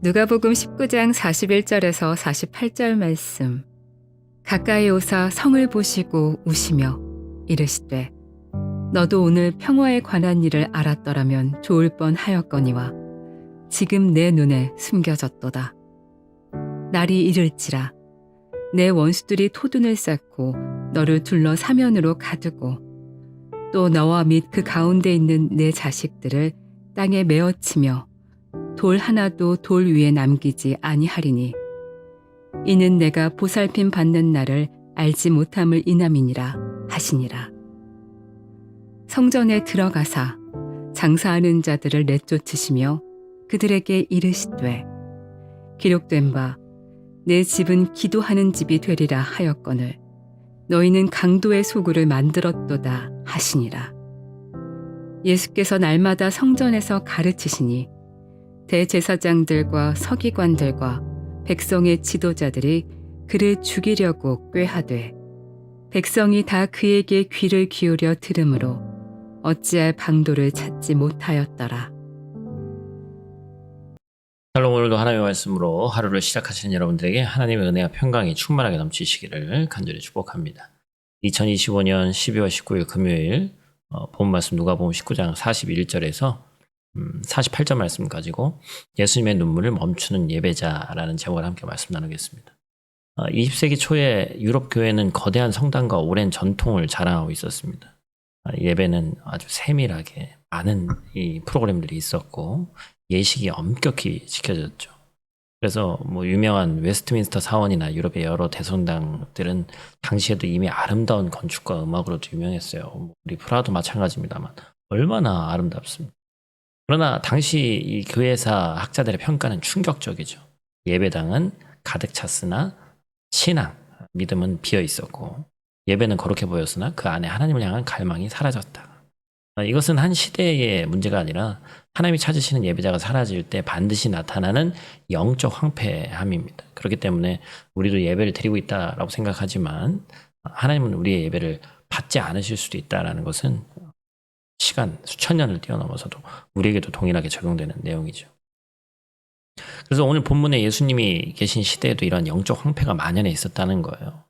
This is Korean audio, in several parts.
누가복음 19장 41절에서 48절 말씀. 가까이 오사 성을 보시고 우시며 이르시되 너도 오늘 평화에 관한 일을 알았더라면 좋을 뻔하였거니와 지금 내 눈에 숨겨졌도다. 날이 이를지라 내 원수들이 토둔을 쌓고 너를 둘러 사면으로 가두고 또 너와 및 그 가운데 있는 내 자식들을 땅에 메어치며 돌 하나도 돌 위에 남기지 아니하리니 이는 내가 보살핌 받는 날을 알지 못함을 인함이니라 하시니라. 성전에 들어가사 장사하는 자들을 내쫓으시며 그들에게 이르시되 기록된 바 내 집은 기도하는 집이 되리라 하였거늘 너희는 강도의 소굴을 만들었도다 하시니라. 예수께서 날마다 성전에서 가르치시니 대제사장들과 서기관들과 백성의 지도자들이 그를 죽이려고 꾀하되 백성이 다 그에게 귀를 기울여 들으므로 어찌할 방도를 찾지 못하였더라. 샬롬. 오늘도 하나님의 말씀으로 하루를 시작하시는 여러분들에게 하나님의 은혜와 평강이 충만하게 넘치시기를 간절히 축복합니다. 2025년 12월 19일 금요일 본 말씀 누가복음 19장 41절에서 48절 말씀 가지고 예수님의 눈물을 멈추는 예배자라는 제목을 함께 말씀 나누겠습니다. 20세기 초에 유럽 교회는 거대한 성당과 오랜 전통을 자랑하고 있었습니다. 예배는 아주 세밀하게 많은 이 프로그램들이 있었고 예식이 엄격히 지켜졌죠. 그래서 유명한 웨스트민스터 사원이나 유럽의 여러 대성당들은 당시에도 이미 아름다운 건축과 음악으로도 유명했어요. 우리 프라하도 마찬가지입니다만 얼마나 아름답습니다. 그러나 당시 이 교회사 학자들의 평가는 충격적이죠. 예배당은 가득 찼으나 신앙, 믿음은 비어 있었고 예배는 거룩해 보였으나 그 안에 하나님을 향한 갈망이 사라졌다. 이것은 한 시대의 문제가 아니라 하나님이 찾으시는 예배자가 사라질 때 반드시 나타나는 영적 황폐함입니다. 그렇기 때문에 우리도 예배를 드리고 있다라고 생각하지만 하나님은 우리의 예배를 받지 않으실 수도 있다라는 것은 시간 수천 년을 뛰어넘어서도 우리에게도 동일하게 적용되는 내용이죠. 그래서 오늘 본문에 예수님이 계신 시대에도 이런 영적 황폐가 만연해 있었다는 거예요.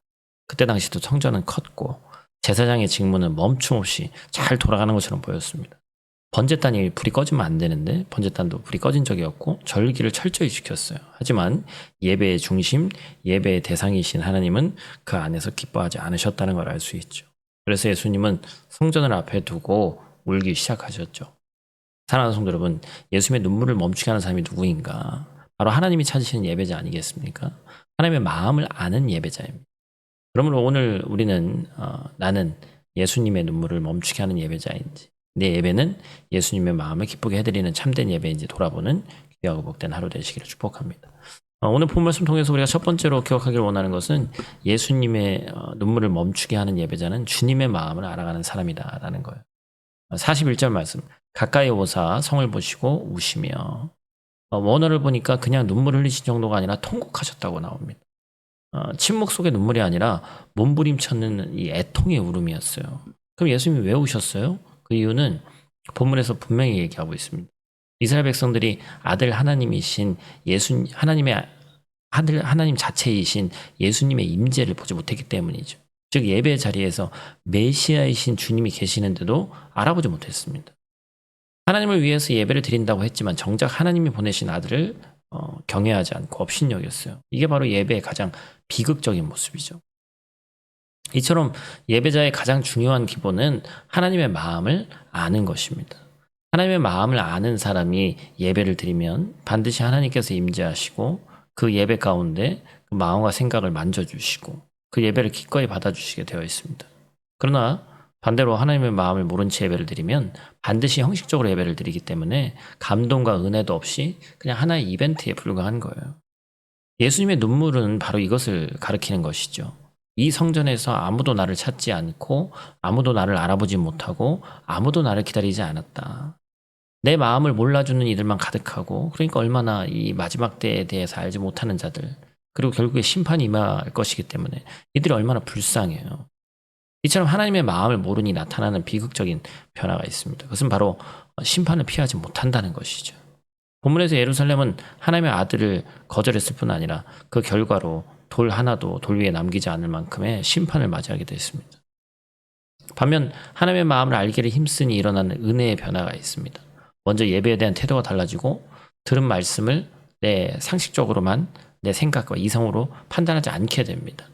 그때 당시도 성전은 컸고 제사장의 직무는 멈춤없이 잘 돌아가는 것처럼 보였습니다. 번제단이 불이 꺼지면 안 되는데 번제단도 불이 꺼진 적이 없고 절기를 철저히 지켰어요. 하지만 예배의 중심, 예배의 대상이신 하나님은 그 안에서 기뻐하지 않으셨다는 걸 알 수 있죠. 그래서 예수님은 성전을 앞에 두고 울기 시작하셨죠. 사랑하는 성도 여러분, 예수님의 눈물을 멈추게 하는 사람이 누구인가? 바로 하나님이 찾으시는 예배자 아니겠습니까? 하나님의 마음을 아는 예배자입니다. 그러므로 오늘 우리는 나는 예수님의 눈물을 멈추게 하는 예배자인지, 내 예배는 예수님의 마음을 기쁘게 해드리는 참된 예배인지 돌아보는 귀하고 복된 하루 되시기를 축복합니다. 오늘 본 말씀 통해서 우리가 첫 번째로 기억하기를 원하는 것은 예수님의 눈물을 멈추게 하는 예배자는 주님의 마음을 알아가는 사람이다라는 거예요. 41절 말씀, 가까이 오사 성을 보시고 우시며, 원어를 보니까 그냥 눈물 흘리신 정도가 아니라 통곡하셨다고 나옵니다. 침묵 속의 눈물이 아니라 몸부림쳤는 이 애통의 울음이었어요. 그럼 예수님이 왜 우셨어요? 그 이유는 본문에서 분명히 얘기하고 있습니다. 이스라엘 백성들이 아들 하나님이신 하나님의 아들 하나님 자체이신 예수님의 임재를 보지 못했기 때문이죠. 즉 예배 자리에서 메시아이신 주님이 계시는데도 알아보지 못했습니다. 하나님을 위해서 예배를 드린다고 했지만 정작 하나님이 보내신 아들을 경외하지 않고 업신여겼어요. 이게 바로 예배의 가장 비극적인 모습이죠. 이처럼 예배자의 가장 중요한 기본은 하나님의 마음을 아는 것입니다. 하나님의 마음을 아는 사람이 예배를 드리면 반드시 하나님께서 임재하시고 그 예배 가운데 그 마음과 생각을 만져주시고 그 예배를 기꺼이 받아주시게 되어 있습니다. 그러나 반대로 하나님의 마음을 모른 채 예배를 드리면 반드시 형식적으로 예배를 드리기 때문에 감동과 은혜도 없이 그냥 하나의 이벤트에 불과한 거예요. 예수님의 눈물은 바로 이것을 가리키는 것이죠. 이 성전에서 아무도 나를 찾지 않고 아무도 나를 알아보지 못하고 아무도 나를 기다리지 않았다. 내 마음을 몰라주는 이들만 가득하고, 그러니까 얼마나 이 마지막 때에 대해서 알지 못하는 자들, 그리고 결국에 심판이 임할 것이기 때문에 이들이 얼마나 불쌍해요. 이처럼 하나님의 마음을 모르니 나타나는 비극적인 변화가 있습니다. 그것은 바로 심판을 피하지 못한다는 것이죠. 본문에서 예루살렘은 하나님의 아들을 거절했을 뿐 아니라 그 결과로 돌 하나도 돌 위에 남기지 않을 만큼의 심판을 맞이하게 됐습니다. 반면 하나님의 마음을 알기를 힘쓰니 일어나는 은혜의 변화가 있습니다. 먼저 예배에 대한 태도가 달라지고 들은 말씀을 내 상식적으로만 내 생각과 이성으로 판단하지 않게 됩니다.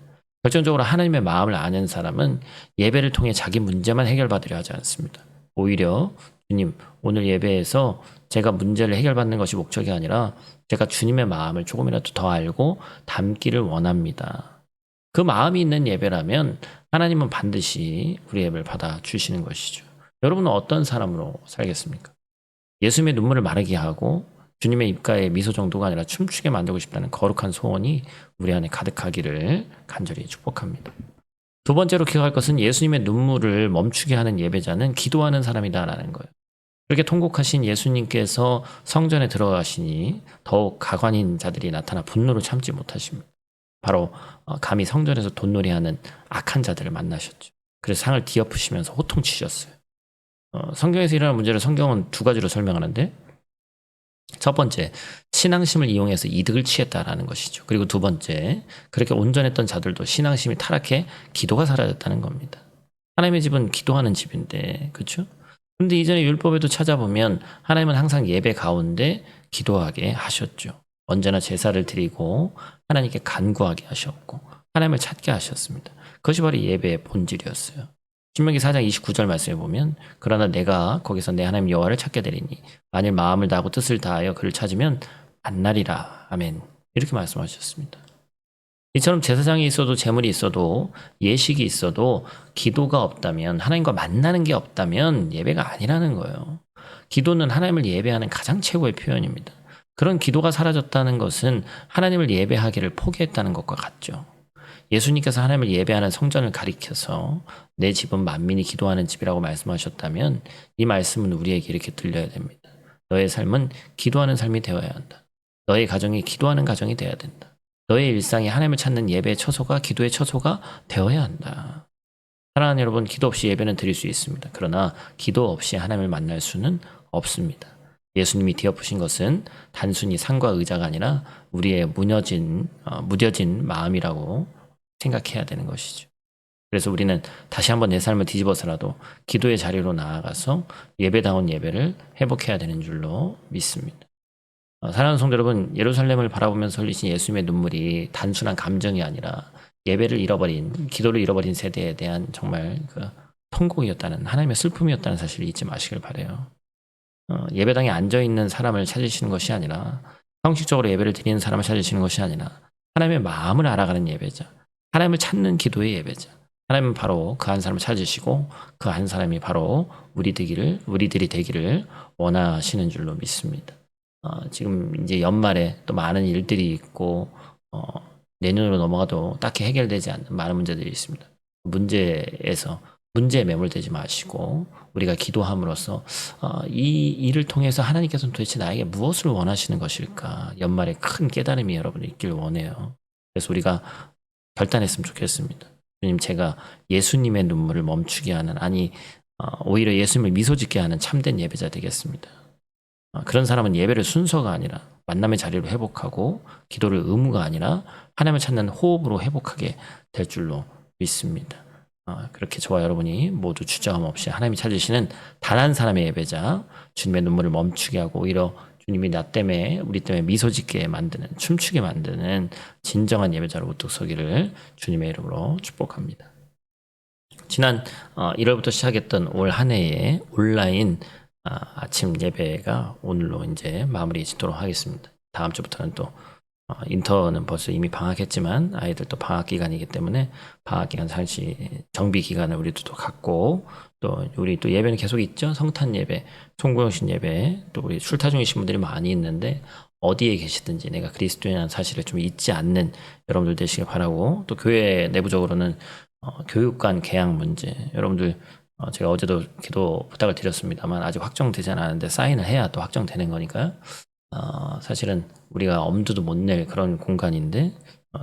결정적으로 하나님의 마음을 아는 사람은 예배를 통해 자기 문제만 해결받으려 하지 않습니다. 오히려 주님, 오늘 예배에서 제가 문제를 해결받는 것이 목적이 아니라 제가 주님의 마음을 조금이라도 더 알고 담기를 원합니다. 그 마음이 있는 예배라면 하나님은 반드시 우리 예배를 받아주시는 것이죠. 여러분은 어떤 사람으로 살겠습니까? 예수님의 눈물을 마르게 하고 주님의 입가에 미소 정도가 아니라 춤추게 만들고 싶다는 거룩한 소원이 우리 안에 가득하기를 간절히 축복합니다. 두 번째로 기억할 것은 예수님의 눈물을 멈추게 하는 예배자는 기도하는 사람이다라는 거예요. 그렇게 통곡하신 예수님께서 성전에 들어가시니 더욱 가관인 자들이 나타나 분노를 참지 못하십니다. 바로 감히 성전에서 돈놀이하는 악한 자들을 만나셨죠. 그래서 상을 뒤엎으시면서 호통치셨어요. 성경에서 일어나는 문제를 성경은 두 가지로 설명하는데, 첫 번째, 신앙심을 이용해서 이득을 취했다라는 것이죠. 그리고 두 번째, 그렇게 온전했던 자들도 신앙심이 타락해 기도가 사라졌다는 겁니다. 하나님의 집은 기도하는 집인데, 그렇죠? 근데 이전에 율법에도 찾아보면 하나님은 항상 예배 가운데 기도하게 하셨죠. 언제나 제사를 드리고 하나님께 간구하게 하셨고 하나님을 찾게 하셨습니다. 그것이 바로 예배의 본질이었어요. 신명기 4장 29절 말씀에 보면 그러나 내가 거기서 내 하나님 여호와를 찾게 되리니 만일 마음을 다하고 뜻을 다하여 그를 찾으면 만나리라. 아멘. 이렇게 말씀하셨습니다. 이처럼 제사장이 있어도 재물이 있어도 예식이 있어도 기도가 없다면, 하나님과 만나는 게 없다면 예배가 아니라는 거예요. 기도는 하나님을 예배하는 가장 최고의 표현입니다. 그런 기도가 사라졌다는 것은 하나님을 예배하기를 포기했다는 것과 같죠. 예수님께서 하나님을 예배하는 성전을 가리켜서 내 집은 만민이 기도하는 집이라고 말씀하셨다면 이 말씀은 우리에게 이렇게 들려야 됩니다. 너의 삶은 기도하는 삶이 되어야 한다. 너의 가정이 기도하는 가정이 되어야 된다. 너의 일상이 하나님을 찾는 예배의 처소가 기도의 처소가 되어야 한다. 사랑하는 여러분, 기도 없이 예배는 드릴 수 있습니다. 그러나 기도 없이 하나님을 만날 수는 없습니다. 예수님이 뒤엎으신 것은 단순히 상과 의자가 아니라 우리의 무뎌진 마음이라고 생각해야 되는 것이죠. 그래서 우리는 다시 한번 내 삶을 뒤집어서라도 기도의 자리로 나아가서 예배다운 예배를 회복해야 되는 줄로 믿습니다. 사랑하는 성도 여러분, 예루살렘을 바라보면서 흘리신 예수님의 눈물이 단순한 감정이 아니라 예배를 잃어버린, 기도를 잃어버린 세대에 대한 정말 그 통곡이었다는, 하나님의 슬픔이었다는 사실을 잊지 마시길 바라요. 예배당에 앉아있는 사람을 찾으시는 것이 아니라, 형식적으로 예배를 드리는 사람을 찾으시는 것이 아니라 하나님의 마음을 알아가는 예배자, 하나님을 찾는 기도의 예배자, 하나님은 바로 그 한 사람을 찾으시고 그 한 사람이 바로 우리들이 되기를 원하시는 줄로 믿습니다. 지금 이제 연말에 또 많은 일들이 있고 내년으로 넘어가도 딱히 해결되지 않는 많은 문제들이 있습니다. 문제에 매몰되지 마시고 우리가 기도함으로써 이 일을 통해서 하나님께서는 도대체 나에게 무엇을 원하시는 것일까, 연말에 큰 깨달음이 여러분이 있길 원해요. 그래서 우리가 결단했으면 좋겠습니다. 주님, 제가 예수님의 눈물을 멈추게 하는, 오히려 예수님을 미소 짓게 하는 참된 예배자 되겠습니다. 그런 사람은 예배를 순서가 아니라 만남의 자리로 회복하고 기도를 의무가 아니라 하나님을 찾는 호흡으로 회복하게 될 줄로 믿습니다. 그렇게 저와 여러분이 모두 주저함 없이 하나님이 찾으시는 단 한 사람의 예배자, 주님의 눈물을 멈추게 하고 오히려 주님이 우리 때문에 미소 짓게 만드는, 춤추게 만드는 진정한 예배자로 우뚝 서기를 주님의 이름으로 축복합니다. 지난 1월부터 시작했던 올 한 해의 온라인 아침 예배가 오늘로 이제 마무리 짓도록 하겠습니다. 다음 주부터는 또 인턴은 벌써 이미 방학했지만 아이들도 방학 기간이기 때문에 방학 기간 잠시 정비 기간을 우리도 또 갖고, 또 우리 또 예배는 계속 있죠. 성탄 예배, 총구영신 예배, 또 우리 출타 중이신 분들이 많이 있는데 어디에 계시든지 내가 그리스도인이라는 사실을 좀 잊지 않는 여러분들 되시길 바라고, 또 교회 내부적으로는 교육관 개학 문제, 여러분들 제가 어제도 기도 부탁을 드렸습니다만 아직 확정되지 않았는데 사인을 해야 또 확정되는 거니까요. 사실은 우리가 엄두도 못 낼 그런 공간인데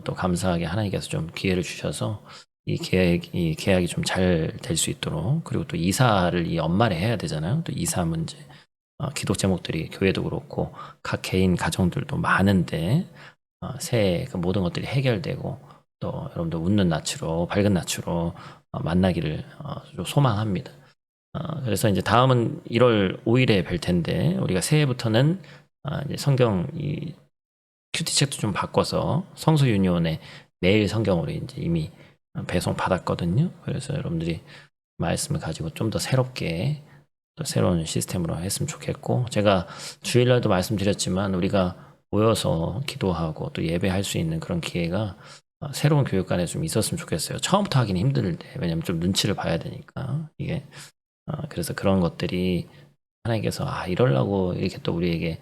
또 감사하게 하나님께서 좀 기회를 주셔서 이 계약이 좀 잘 될 수 있도록, 그리고 또 이사를 이 연말에 해야 되잖아요. 또 이사 문제, 기도 제목들이 교회도 그렇고 각 개인 가정들도 많은데 새해 그 모든 것들이 해결되고 또 여러분들 웃는 낯으로 밝은 낯으로 만나기를 좀 소망합니다. 그래서 이제 다음은 1월 5일에 뵐 텐데 우리가 새해부터는 이제 성경 이 큐티책도 좀 바꿔서 성서 유니온에 매일 성경으로 이제 이미 배송 받았거든요. 그래서 여러분들이 말씀을 가지고 좀 더 새롭게 또 새로운 시스템으로 했으면 좋겠고, 제가 주일날도 말씀드렸지만 우리가 모여서 기도하고 또 예배할 수 있는 그런 기회가 새로운 교육관에 좀 있었으면 좋겠어요. 처음부터 하기는 힘들대. 왜냐면 좀 눈치를 봐야 되니까 이게 그래서 그런 것들이 하나님께서 이러려고 이렇게 또 우리에게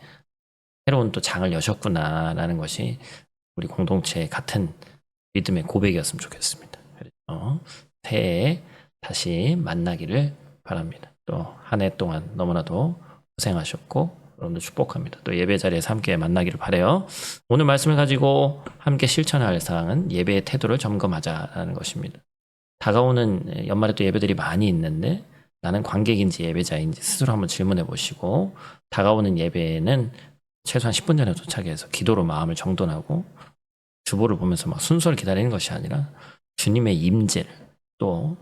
새로운 또 장을 여셨구나라는 것이 우리 공동체 같은 믿음의 고백이었으면 좋겠습니다. 그래서 새해에 다시 만나기를 바랍니다. 또 한 해 동안 너무나도 고생하셨고 여러분들 축복합니다. 또 예배 자리에서 함께 만나기를 바라요. 오늘 말씀을 가지고 함께 실천할 사항은 예배의 태도를 점검하자라는 것입니다. 다가오는 연말에 또 예배들이 많이 있는데 나는 관객인지 예배자인지 스스로 한번 질문해 보시고, 다가오는 예배에는 최소한 10분 전에 도착해서 기도로 마음을 정돈하고 주보를 보면서 막 순서를 기다리는 것이 아니라 주님의 임재를 또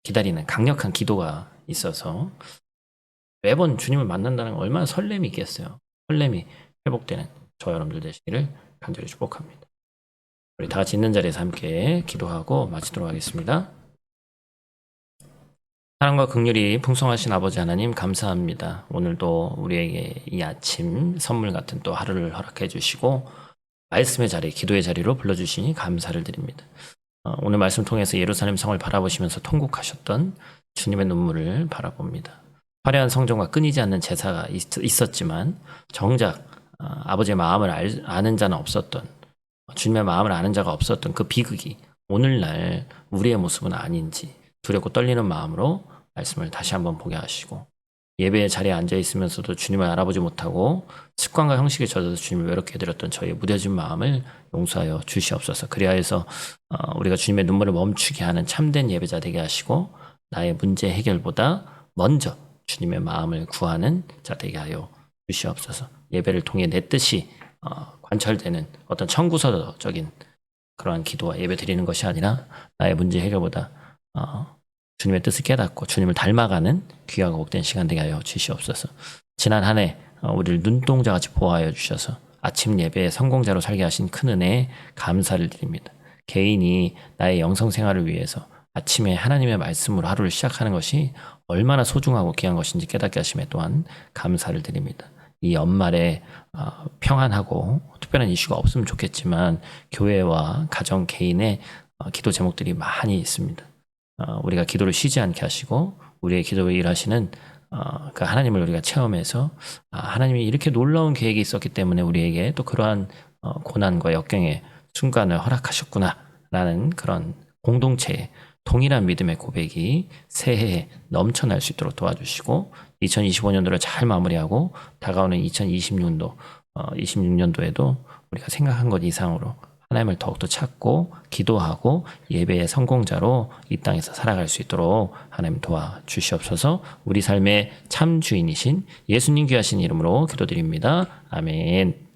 기다리는 강력한 기도가 있어서 매번 주님을 만난다는 건 얼마나 설렘이 있겠어요. 설렘이 회복되는 저 여러분들 되시기를 간절히 축복합니다. 우리 다 같이 있는 자리에서 함께 기도하고 마치도록 하겠습니다. 사랑과 긍휼이 풍성하신 아버지 하나님 감사합니다. 오늘도 우리에게 이 아침 선물 같은 또 하루를 허락해 주시고 말씀의 자리, 기도의 자리로 불러주시니 감사를 드립니다. 오늘 말씀 통해서 예루살렘 성을 바라보시면서 통곡하셨던 주님의 눈물을 바라봅니다. 화려한 성전과 끊이지 않는 제사가 있었지만 정작 아버지의 마음을 아는 자는 없었던, 주님의 마음을 아는 자가 없었던 그 비극이 오늘날 우리의 모습은 아닌지 두렵고 떨리는 마음으로 말씀을 다시 한번 보게 하시고, 예배의 자리에 앉아 있으면서도 주님을 알아보지 못하고 습관과 형식에 젖어서 주님을 외롭게 해드렸던 저희의 무뎌진 마음을 용서하여 주시옵소서. 그리하여서 우리가 주님의 눈물을 멈추게 하는 참된 예배자 되게 하시고, 나의 문제 해결보다 먼저 주님의 마음을 구하는 자 되게 하여 주시옵소서. 예배를 통해 내 뜻이 관철되는 어떤 청구서적인 그러한 기도와 예배 드리는 것이 아니라 나의 문제 해결보다 주님의 뜻을 깨닫고 주님을 닮아가는 귀하고 복된 시간 되게 하여 주시옵소서. 지난 한 해 우리를 눈동자같이 보호하여 주셔서 아침 예배의 성공자로 살게 하신 큰 은혜에 감사를 드립니다. 개인이 나의 영성 생활을 위해서 아침에 하나님의 말씀으로 하루를 시작하는 것이 얼마나 소중하고 귀한 것인지 깨닫게 하심에 또한 감사를 드립니다. 이 연말에 평안하고 특별한 이슈가 없으면 좋겠지만 교회와 가정 개인의 기도 제목들이 많이 있습니다. 우리가 기도를 쉬지 않게 하시고 우리의 기도를 일하시는 그 하나님을 우리가 체험해서 하나님이 이렇게 놀라운 계획이 있었기 때문에 우리에게 또 그러한 고난과 역경의 순간을 허락하셨구나라는 그런 공동체의 동일한 믿음의 고백이 새해에 넘쳐날 수 있도록 도와주시고 2025년도를 잘 마무리하고 다가오는 26년도에도 우리가 생각한 것 이상으로 하나님을 더욱더 찾고 기도하고 예배의 성공자로 이 땅에서 살아갈 수 있도록 하나님 도와주시옵소서. 우리 삶의 참 주인이신 예수님 귀하신 이름으로 기도드립니다. 아멘.